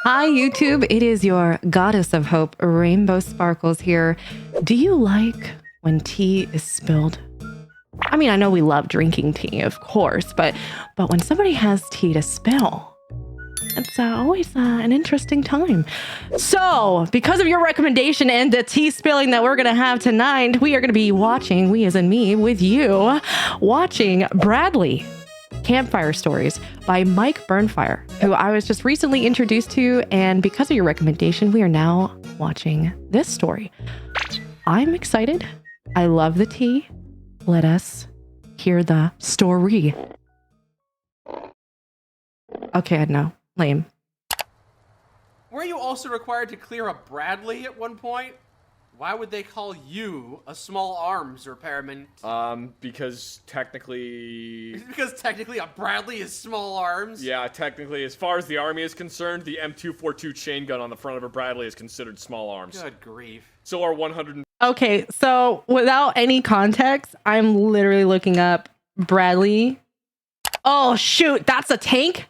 Hi, YouTube. It is your goddess of hope, Rainbow Sparkles here. Do you like when tea is spilled? I mean, I know we love drinking tea, of course, but when somebody has tea to spill, it's always an interesting time. So, because of your recommendation and the tea spilling that we're going to have tonight, we are going to be watching, we as in me, with you, watching Bradley Campfire Stories by Mike Burnfire, who I was just recently introduced to, and because of your recommendation, we are now watching this story. I'm excited. I love the tea. Let us hear the story. Okay, no. Lame. Were you also required to clear a Bradley at one point? Why would they call you a small arms repairman? Because technically... Because technically a Bradley is small arms? Yeah, technically, as far as the army is concerned, the M242 chain gun on the front of a Bradley is considered small arms. Good grief. So are 100... Okay, so without any context, I'm literally looking up Bradley. Oh, shoot, that's a tank?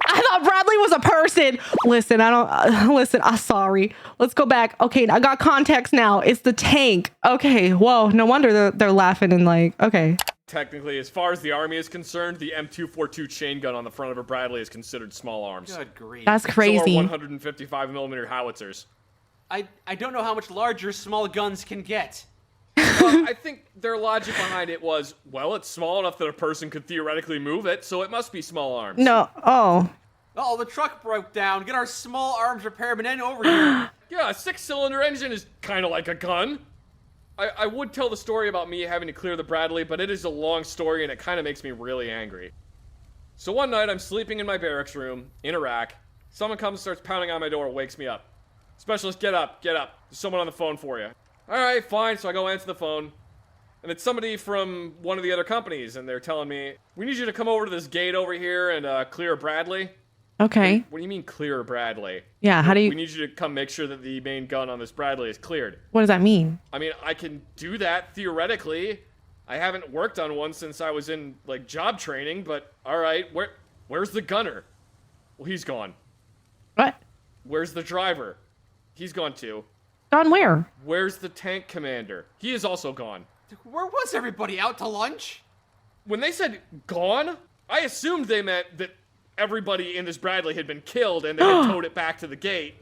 I thought Bradley was a person. Listen, I'm sorry. Let's go back. Okay, I got context now. It's the tank. Okay, whoa, no wonder they're laughing and like, okay. Technically, as far as the army is concerned, the M242 chain gun on the front of a Bradley is considered small arms. Good grief. That's crazy. So are 155mm howitzers. I don't know how much larger small guns can get. Well, I think their logic behind it was, well, it's small enough that a person could theoretically move it, so it must be small arms. No, oh. Oh, the truck broke down. Get our small arms repairman in over here. Yeah, a 6-cylinder engine is kind of like a gun. I would tell the story about me having to clear the Bradley, but it is a long story and it kind of makes me really angry. So one night I'm sleeping in my barracks room in Iraq. Someone comes and starts pounding on my door, wakes me up. Specialist, get up, get up. There's someone on the phone for you. All right, fine. So I go answer the phone. And it's somebody from one of the other companies, and they're telling me, we need you to come over to this gate over here and clear a Bradley. Okay. What do you mean clear a Bradley? Yeah, how do you... We need you to come make sure that the main gun on this Bradley is cleared. What does that mean? I mean, I can do that theoretically. I haven't worked on one since I was in, like, job training, but all right, where's the gunner? Well, he's gone. What? Where's the driver? He's gone too. Gone where? Where's the tank commander? He is also gone. Where was everybody? Out to lunch? When they said gone, I assumed they meant that everybody in this Bradley had been killed and they had towed it back to the gate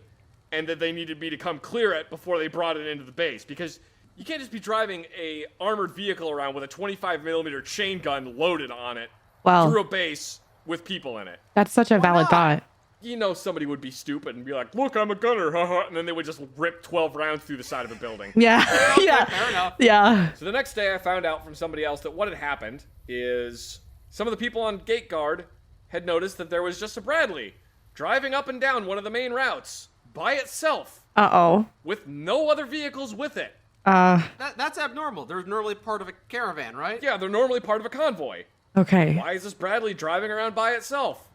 and that they needed me to come clear it before they brought it into the base. Because you can't just be driving a armored vehicle around with a 25mm chain gun loaded on it through a base with people in it. That's such a valid thought. You know somebody would be stupid and be like, look, I'm a gunner, haha, and then they would just rip 12 rounds through the side of a building. Yeah, yeah, fair enough. Yeah. So the next day I found out from somebody else that what had happened is some of the people on gate guard had noticed that there was just a Bradley driving up and down one of the main routes by itself. Uh-oh. With no other vehicles with it. That's abnormal. They're normally part of a caravan, right? Yeah, they're normally part of a convoy. Okay. Why is this Bradley driving around by itself?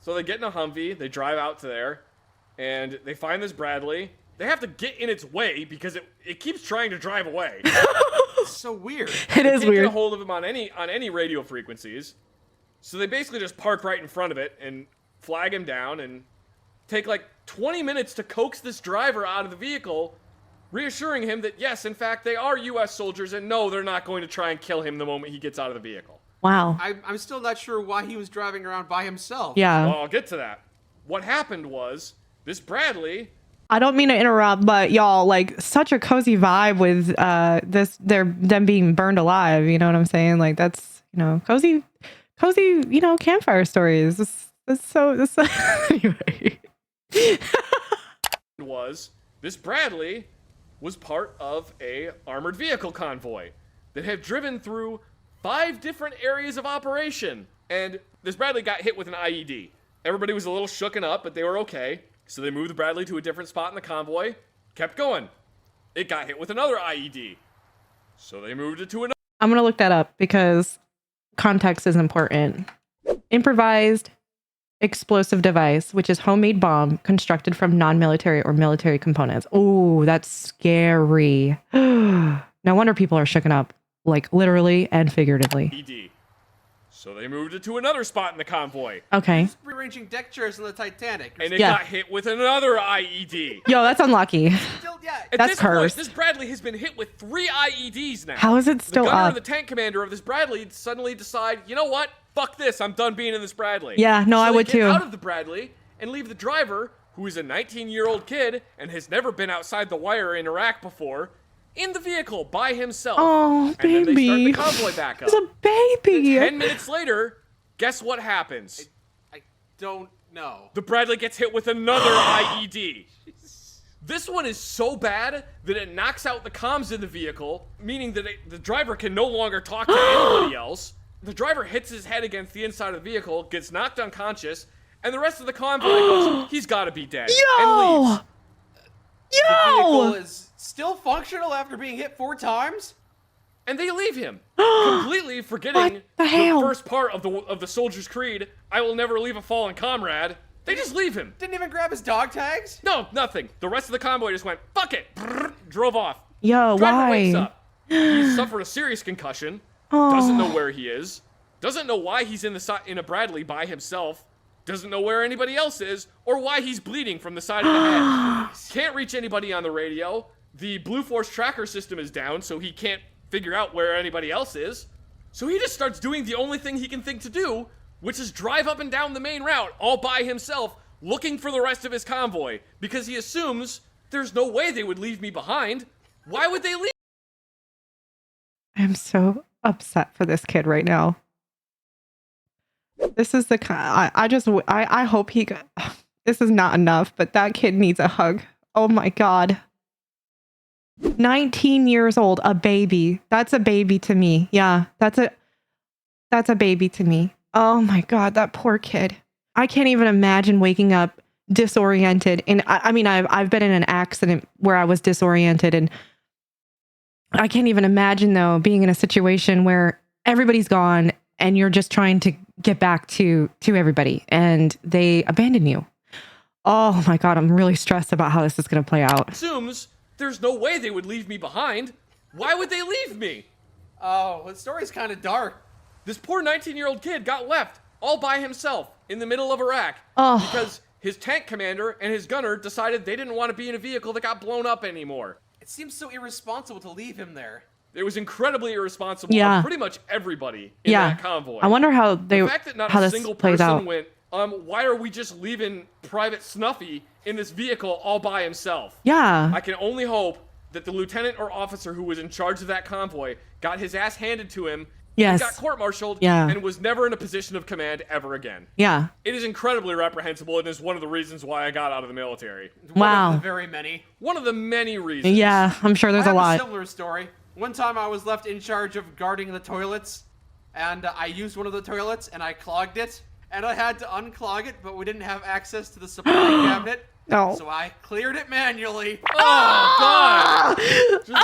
So they get in a Humvee, they drive out to there, and they find this Bradley. They have to get in its way because it keeps trying to drive away. It's so weird. It is Can't weird. get a hold of him on any radio frequencies. So they basically just park right in front of it and flag him down and take like 20 minutes to coax this driver out of the vehicle, reassuring him that yes, in fact, they are U.S. soldiers and no, they're not going to try and kill him the moment he gets out of the vehicle. Wow. I'm still not sure why he was driving around by himself. Yeah. Well, I'll get to that. What happened was this Bradley... I don't mean to interrupt, but y'all, like, such a cozy vibe with them being burned alive. You know what I'm saying? Like, that's, cozy, campfire stories. This so anyway. This Bradley was part of a armored vehicle convoy that had driven through 5 different areas of operation. And this Bradley got hit with an IED. Everybody was a little shooken up, but they were okay. So they moved the Bradley to a different spot in the convoy, kept going. It got hit with another IED. So they moved it to another. I'm going to look that up because context is important. Improvised explosive device, which is homemade bomb constructed from non-military or military components. Oh, that's scary. No wonder people are shooken up, like literally and figuratively. IED. So they moved it to another spot in the convoy. Okay. Just rearranging deck chairs in the Titanic. And it Yeah. got hit with another IED. Yo, that's unlucky. Still, yeah. At That's this point, cursed. this Bradley has been hit with 3 IEDs now. How is it still the gunner up? and the tank commander of this Bradley suddenly decide, you know what? Fuck this. I'm done being in this Bradley. Yeah, no, so I they would get too. out of the Bradley and leave the driver, who is a 19-year-old kid and has never been outside the wire in Iraq before, in the vehicle by himself. Oh, and then they baby. start the convoy back up. It's a baby. 10 minutes later, guess what happens? I don't know. The Bradley gets hit with another IED. This one is so bad that it knocks out the comms in the vehicle, meaning that the driver can no longer talk to anybody else. The driver hits his head against the inside of the vehicle, gets knocked unconscious, and the rest of the convoy goes, he's gotta be dead, and Yo! leaves. The vehicle Yo! is still functional after being hit 4 times? And they leave him, completely forgetting What the hell? first part of the Soldier's Creed, I will never leave a fallen comrade. They just leave him. Didn't even grab his dog tags? No, nothing. The rest of the convoy just went, fuck it, drove off. Yo, Driver wakes why? up. He suffered a serious concussion. Doesn't know where he is. Doesn't know why he's in a Bradley by himself. Doesn't know where anybody else is, or why he's bleeding from the side of the head. Can't reach anybody on the radio. The Blue Force tracker system is down, so he can't figure out where anybody else is. So he just starts doing the only thing he can think to do, which is drive up and down the main route all by himself, looking for the rest of his convoy, because he assumes there's no way they would leave me behind. Why would they leave? I'm so upset for this kid right now. This is the kind. I hope he. This is not enough, but that kid needs a hug. Oh my god. 19 years old, a baby. That's a baby to me. Yeah, that's a baby to me. Oh my god, that poor kid. I can't even imagine waking up disoriented. And I mean, I've been in an accident where I was disoriented, and I can't even imagine though being in a situation where everybody's gone and you're just trying to get back to everybody and they abandon you. Oh my god, I'm really stressed about how this is going to play out. Assumes there's no way they would leave me behind. Why would they leave me? Oh, the story's kind of dark. This poor 19-year-old kid got left all by himself in the middle of Iraq because his tank commander and his gunner decided they didn't want to be in a vehicle that got blown up anymore. It seems so irresponsible to leave him there. It was incredibly irresponsible Yeah. of pretty much everybody in Yeah. that convoy. I wonder how The fact that not how a this single plays person out. went, why are we just leaving Private Snuffy in this vehicle all by himself? Yeah. I can only hope that the lieutenant or officer who was in charge of that convoy got his ass handed to him, Yes. got court-martialed, Yeah. and was never in a position of command ever again. Yeah. It is incredibly reprehensible and is one of the reasons why I got out of the military. Wow. One of the very many. One of the many reasons. Yeah, I'm sure there's I a have lot. a similar story. One time I was left in charge of guarding the toilets, and I used one of the toilets and I clogged it, and I had to unclog it, but we didn't have access to the supply cabinet. No. So I cleared it manually. Oh, God! Just with your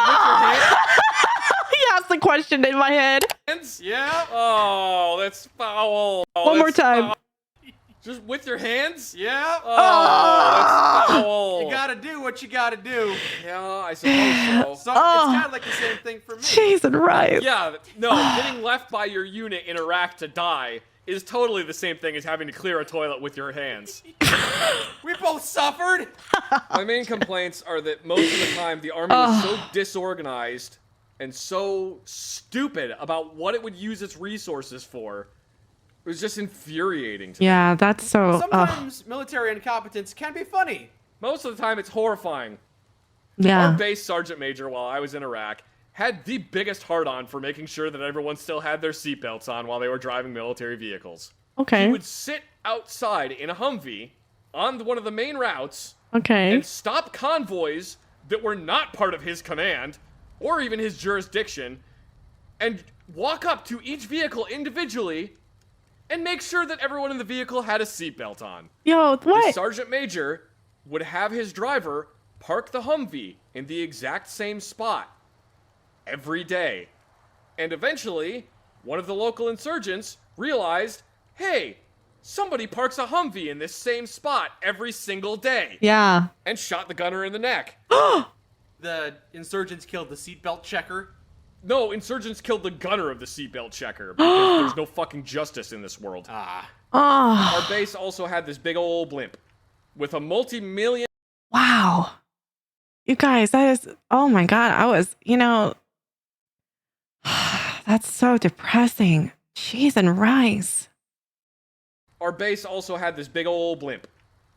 He asked the question in my head. hands? Yeah. Oh, that's foul. Oh, One more that's time. foul. Just with your hands? Yeah. Oh, that's foul. You gotta do what you gotta do. Yeah, I suppose so. So it's kind of like the same thing for me. Jeez and right. Yeah, no, getting left by your unit in Iraq to die is totally the same thing as having to clear a toilet with your hands. We both suffered. My main complaints are that most of the time the army is so disorganized and so stupid about what it would use its resources for. It was just infuriating to me. Yeah, that's so. Sometimes military incompetence can be funny. Most of the time it's horrifying. Our Yeah. base sergeant major, while I was in Iraq, had the biggest hard-on for making sure that everyone still had their seatbelts on while they were driving military vehicles. Okay. He would sit outside in a Humvee on one of the main routes Okay. and stop convoys that were not part of his command or even his jurisdiction and walk up to each vehicle individually and make sure that everyone in the vehicle had a seatbelt on. Yo, The what? sergeant major would have his driver park the Humvee in the exact same spot every day. And eventually, one of the local insurgents realized, hey, somebody parks a Humvee in this same spot every single day. Yeah. And shot the gunner in the neck. The insurgents killed the seatbelt checker. No, insurgents killed the gunner of the seatbelt checker because there's no fucking justice in this world. Ah. Oh, Our base also had this big old blimp with a multi-million... wow. You guys, that is, oh my God. I was, that's so depressing. Cheese and rice. Our base also had this big old blimp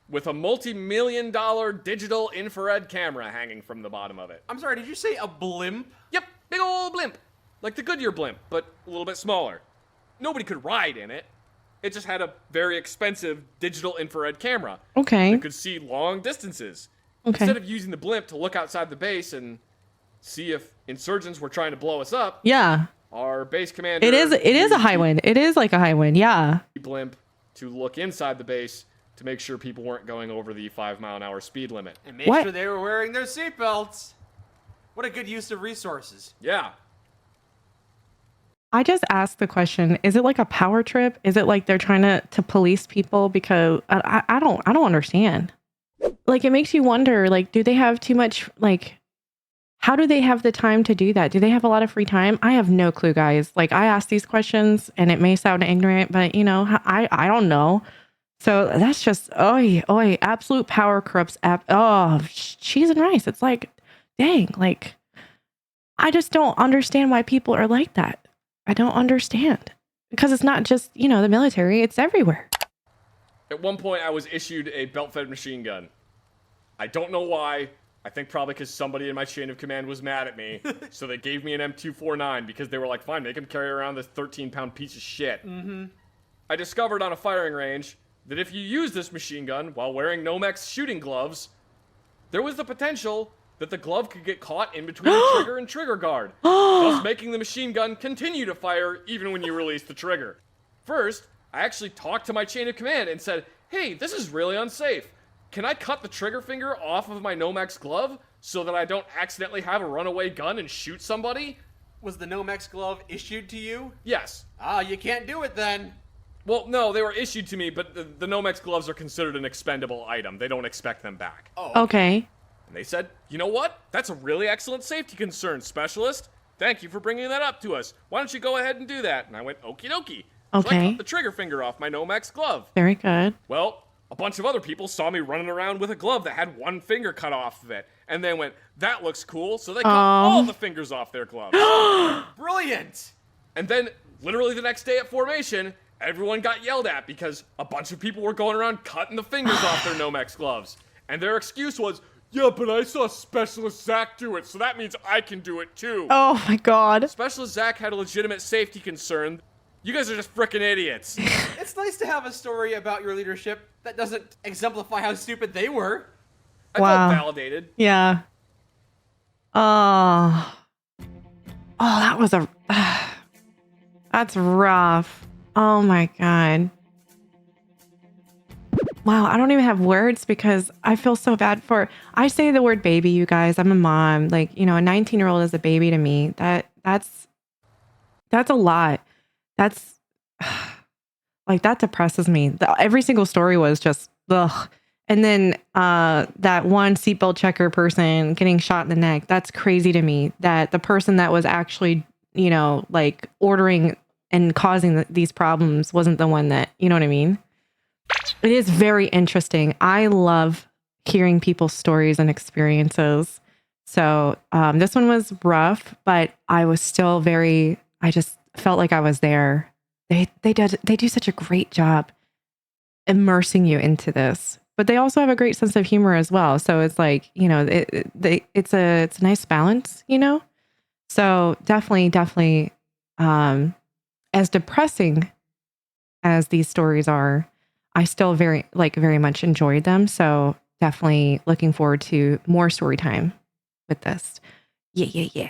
with a multi-million-dollar digital infrared camera hanging from the bottom of it. I'm sorry, did you say a blimp? Yep, big old blimp. Like the Goodyear blimp, but a little bit smaller. Nobody could ride in it. It just had a very expensive digital infrared camera. Okay. That could see long distances. Okay. Instead of using the blimp to look outside the base and see if insurgents were trying to blow us up, Yeah. our base commander... It is a high wind. It is like a high wind. Yeah. ...blimp to look inside the base to make sure people weren't going over the 5-mile-an-hour speed limit. And make What? sure they were wearing their seatbelts. What a good use of resources. Yeah. I just asked the question, is it like a power trip? Is it like they're trying to police people? Because I don't understand. Like, it makes you wonder, like, do they have too much, like, how do they have the time to do that? Do they have a lot of free time? I have no clue, guys. Like, I ask these questions and it may sound ignorant, but I don't know. So that's just, oi, absolute power corrupts cheese and rice. It's like, dang, like, I just don't understand why people are like that. I don't understand. Because it's not just, the military, it's everywhere. At one point, I was issued a belt-fed machine gun. I don't know why. I think probably because somebody in my chain of command was mad at me. So they gave me an M249 because they were like, fine, make him carry around this 13-pound piece of shit. Mm-hmm. I discovered on a firing range that if you use this machine gun while wearing Nomex shooting gloves, there was the potential that the glove could get caught in between the trigger and trigger guard, thus making the machine gun continue to fire even when you release the trigger. First, I actually talked to my chain of command and said, hey, this is really unsafe. Can I cut the trigger finger off of my Nomex glove so that I don't accidentally have a runaway gun and shoot somebody? Was the Nomex glove issued to you? Yes. Ah, you can't do it then. Well, no, they were issued to me, but the Nomex gloves are considered an expendable item. They don't expect them back. Oh. Okay. And they said, you know what? That's a really excellent safety concern, specialist. Thank you for bringing that up to us. Why don't you go ahead and do that? And I went, okie dokie. So I Okay. cut the trigger finger off my Nomex glove. Very good. Well, a bunch of other people saw me running around with a glove that had one finger cut off of it. And they went, that looks cool. So they cut all the fingers off their gloves. Brilliant. And then, literally the next day at formation, everyone got yelled at because a bunch of people were going around cutting the fingers off their Nomex gloves. And their excuse was, yeah, but I saw Specialist Zach do it, so that means I can do it too. Oh my God. Specialist Zach had a legitimate safety concern. You guys are just frickin' idiots. It's nice to have a story about your leadership that doesn't exemplify how stupid they were. I Wow. felt validated. Yeah. Oh, that was that's rough. Oh my God. Wow, I don't even have words because I feel so bad I say the word baby, you guys. I'm a mom. Like, a 19-year-old is a baby to me. That's a lot. That's like, that depresses me. Every single story was just ugh. And then that one seatbelt checker person getting shot in the neck, that's crazy to me. That the person that was actually, like ordering and causing these problems wasn't the one that, you know what I mean? It is very interesting. I love hearing people's stories and experiences. So this one was rough, but I was still I just felt like I was there. They do such a great job immersing you into this, but they also have a great sense of humor as well. So it's like, it's a nice balance, So definitely, as depressing as these stories are, I still very much enjoyed them. So definitely looking forward to more story time with this. Yeah.